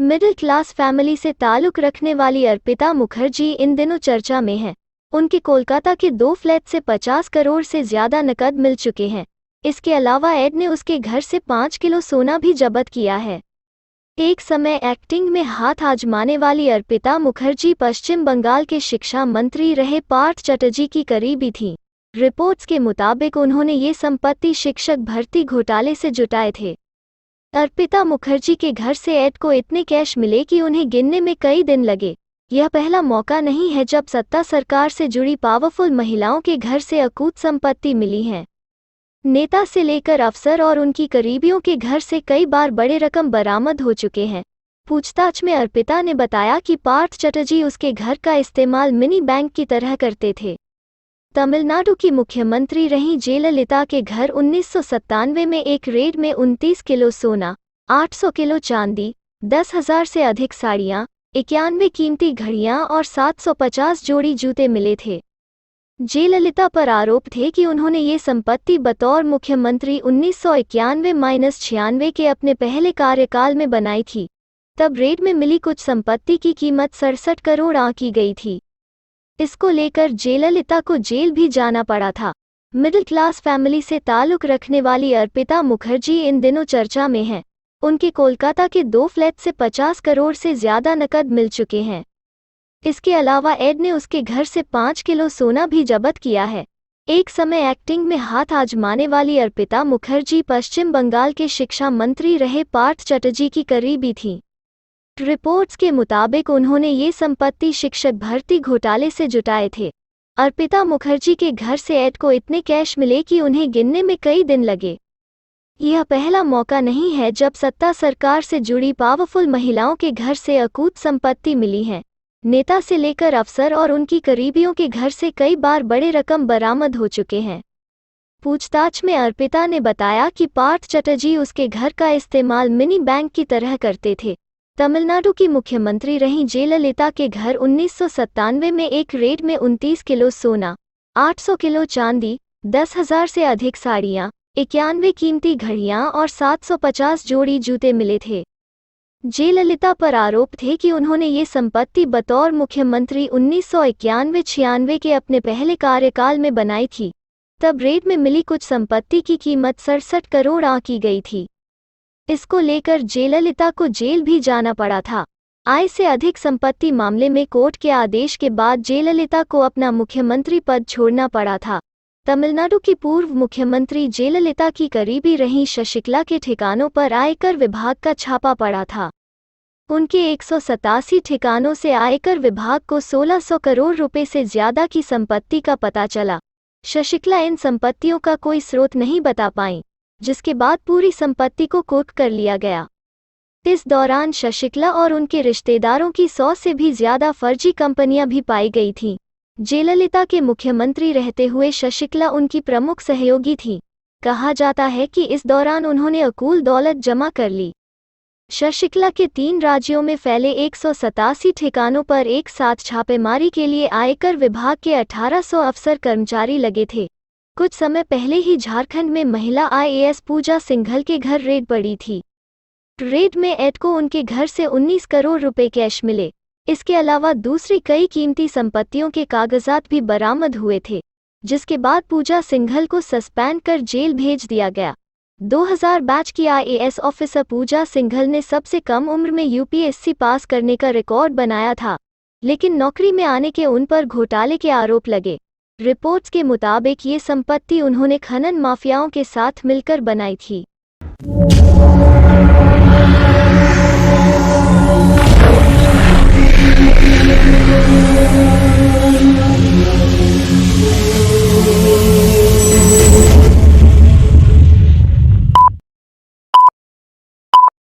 Middle class family से ताल्लुक रखने वाली अर्पिता मुखर्जी इन दिनों चर्चा में हैं। उनके कोलकाता के 2 फ्लैट से 50 करोड़ से ज्यादा नकद मिल चुके हैं। इसके अलावा एड ने उसके घर से 5 किलो सोना भी जब्त किया है। एक समय एक्टिंग में हाथ आजमाने वाली अर्पिता मुखर्जी पश्चिम बंगाल के शिक्षा मंत्री रहे पार्थ चटर्जी की करीबी थीं। रिपोर्ट्स के मुताबिक उन्होंने ये संपत्ति शिक्षक भर्ती घोटाले से जुटाए थे। अर्पिता मुखर्जी के घर से एड को इतने कैश मिले कि उन्हें गिनने में कई दिन लगे। यह पहला मौका नहीं है जब सत्ता सरकार से जुड़ी पावरफुल महिलाओं के घर से अकूत संपत्ति मिली है। नेता से लेकर अफसर और उनकी करीबियों के घर से कई बार बड़े रकम बरामद हो चुके हैं। पूछताछ में अर्पिता ने बताया कि पार्थ चटर्जी उसके घर का इस्तेमाल मिनी बैंक की तरह करते थे। तमिलनाडु की मुख्यमंत्री रहीं जयललिता के घर 1997 में एक रेड में 29 किलो सोना, 800 किलो चांदी, 10,000 से अधिक साड़ियां, 91 कीमती घड़ियां और 750 जोड़ी जूते मिले थे। जयललिता पर आरोप थे कि उन्होंने ये संपत्ति बतौर मुख्यमंत्री 1991-96 के अपने पहले कार्यकाल में बनाई थी। तब रेड में मिली कुछ संपत्ति की कीमत 67 करोड़ आंकी गई थी। इसको लेकर जयललिता को जेल भी जाना पड़ा था। मिडिल क्लास फैमिली से ताल्लुक रखने वाली अर्पिता मुखर्जी इन दिनों चर्चा में हैं। उनके कोलकाता के 2 फ्लैट से 50 करोड़ से ज्यादा नकद मिल चुके हैं। इसके अलावा एड ने उसके घर से 5 किलो सोना भी जब्त किया है। एक समय एक्टिंग में हाथ आजमाने वाली अर्पिता मुखर्जी पश्चिम बंगाल के शिक्षा मंत्री रहे पार्थ चटर्जी की करीबी थीं। रिपोर्ट्स के मुताबिक उन्होंने ये संपत्ति शिक्षक भर्ती घोटाले से जुटाए थे। अर्पिता मुखर्जी के घर से एड को इतने कैश मिले कि उन्हें गिनने में कई दिन लगे। यह पहला मौका नहीं है जब सत्ता सरकार से जुड़ी पावरफुल महिलाओं के घर से अकूत संपत्ति मिली है। नेता से लेकर अफसर और उनकी करीबियों के घर से कई बार बड़े रकम बरामद हो चुके हैं। पूछताछ में अर्पिता ने बताया कि पार्थ चटर्जी उसके घर का इस्तेमाल मिनी बैंक की तरह करते थे। तमिलनाडु की मुख्यमंत्री रहीं जयललिता के घर 1997 में एक रेड में 29 किलो सोना, 800 किलो चांदी, 10,000 से अधिक साड़ियां, 91 कीमती घड़ियां और 750 जोड़ी जूते मिले थे। जयललिता पर आरोप थे कि उन्होंने ये संपत्ति बतौर मुख्यमंत्री 1991-96 के अपने पहले कार्यकाल में बनाई थी। तब रेड में मिली कुछ संपत्ति की कीमत 67 करोड़ आंकी गई थी। इसको लेकर जयललिता को जेल भी जाना पड़ा था। आय से अधिक संपत्ति मामले में कोर्ट के आदेश के बाद जयललिता को अपना मुख्यमंत्री पद छोड़ना पड़ा था। तमिलनाडु की पूर्व मुख्यमंत्री जयललिता की करीबी रहीं शशिकला के ठिकानों पर आयकर विभाग का छापा पड़ा था। उनके 187 ठिकानों से आयकर विभाग को 1600 करोड़ रुपए से ज्यादा की संपत्ति का पता चला। शशिकला इन संपत्तियों का कोई स्रोत नहीं बता पाईं, जिसके बाद पूरी संपत्ति को कुर्क कर लिया गया। इस दौरान शशिकला और उनके रिश्तेदारों की 100 से भी ज्यादा फर्जी कंपनियां भी पाई गई थीं। जयललिता के मुख्यमंत्री रहते हुए शशिकला उनकी प्रमुख सहयोगी थी। कहा जाता है कि इस दौरान उन्होंने अकूल दौलत जमा कर ली। शशिकला के 3 राज्यों में फैले 187 ठिकानों पर एक साथ छापेमारी के लिए आयकर विभाग के 1800 अफसर कर्मचारी लगे थे। कुछ समय पहले ही झारखंड में महिला IAS पूजा सिंघल के घर रेड पड़ी थी। रेड में एड को उनके घर से 19 करोड़ रुपए कैश मिले। इसके अलावा दूसरी कई कीमती संपत्तियों के कागजात भी बरामद हुए थे, जिसके बाद पूजा सिंघल को सस्पेंड कर जेल भेज दिया गया। 2000 बैच की IAS ऑफिसर पूजा सिंघल ने सबसे कम उम्र में UPSC पास करने का रिकॉर्ड बनाया था, लेकिन नौकरी में आने के उन पर घोटाले के आरोप लगे। रिपोर्ट्स के मुताबिक ये संपत्ति उन्होंने खनन माफियाओं के साथ मिलकर बनाई थी।